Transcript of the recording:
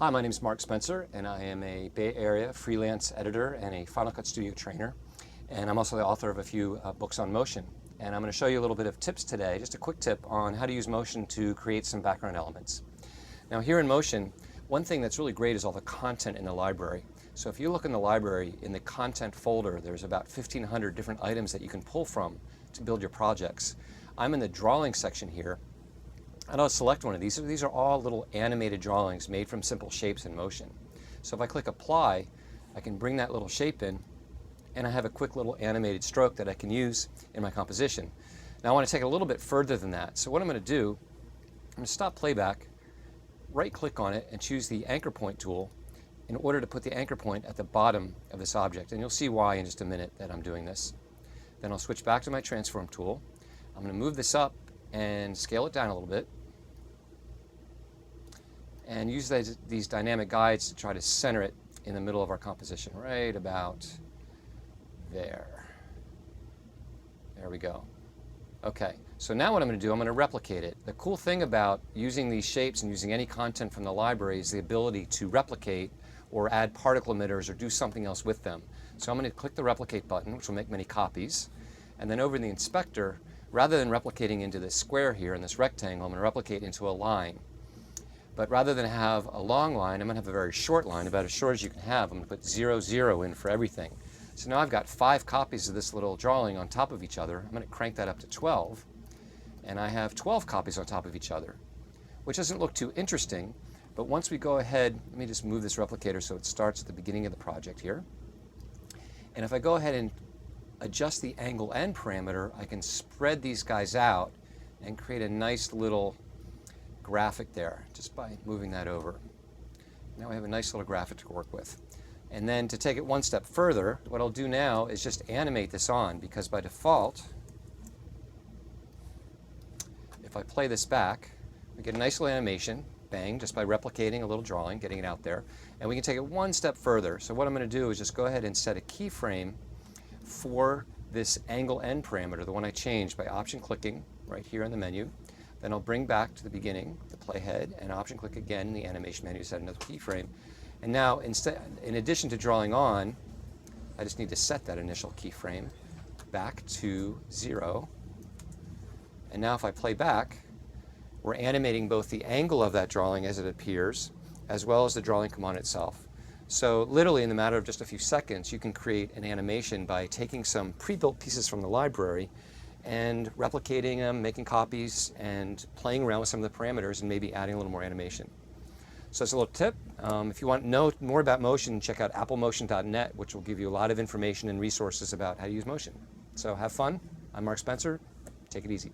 Hi, my name is Mark Spencer, and I am a Bay Area freelance editor and a Final Cut Studio trainer. And I'm also the author of a few books on motion. And I'm going to show you a little bit of tips today, just a quick tip on how to use motion to create some background elements. Now here in Motion, one thing that's really great is all the content in the library. So if you look in the library, in the content folder, there's about 1,500 different items that you can pull from to build your projects. I'm in the drawing section here. And I'll select one of these. These are all little animated drawings made from simple shapes in motion. So if I click apply, I can bring that little shape in, and I have a quick little animated stroke that I can use in my composition. Now I want to take it a little bit further than that. So what I'm going to do, I'm going to stop playback, right click on it, and choose the anchor point tool in order to put the anchor point at the bottom of this object. And you'll see why in just a minute that I'm doing this. Then I'll switch back to my transform tool. I'm going to move this up and scale it down a little bit, and use these dynamic guides to try to center it in the middle of our composition, right about there. There we go. Okay, so now what I'm going to do, I'm going to replicate it. The cool thing about using these shapes and using any content from the library is the ability to replicate or add particle emitters or do something else with them. So I'm going to click the replicate button, which will make many copies, and then over in the inspector, rather than replicating into this square here in this rectangle, I'm going to replicate into a line. But rather than have a long line, I'm going to have a very short line, about as short as you can have. I'm going to put 0, 0 in for everything. So now I've got 5 copies of this little drawing on top of each other. I'm going to crank that up to 12. And I have 12 copies on top of each other, which doesn't look too interesting. But once we go ahead, let me just move this replicator so it starts at the beginning of the project here. And if I go ahead and adjust the angle and parameter, I can spread these guys out and create a nice little graphic there just by moving that over. Now we have a nice little graphic to work with. And then to take it one step further, what I'll do now is just animate this on, because by default, if I play this back, we get a nice little animation, bang, just by replicating a little drawing, getting it out there. And we can take it one step further. So what I'm going to do is just go ahead and set a keyframe for this angle end parameter, the one I changed by option clicking right here in the menu. Then I'll bring back to the beginning the playhead and option click again in the animation menu to set another keyframe. And now, in addition to drawing on, I just need to set that initial keyframe back to 0. And now if I play back, we're animating both the angle of that drawing as it appears, as well as the drawing component itself. So literally in the matter of just a few seconds, you can create an animation by taking some pre-built pieces from the library and replicating them, making copies, and playing around with some of the parameters and maybe adding a little more animation. So that's a little tip. If you want to know more about motion, check out applemotion.net, which will give you a lot of information and resources about how to use motion. So have fun. I'm Mark Spencer. Take it easy.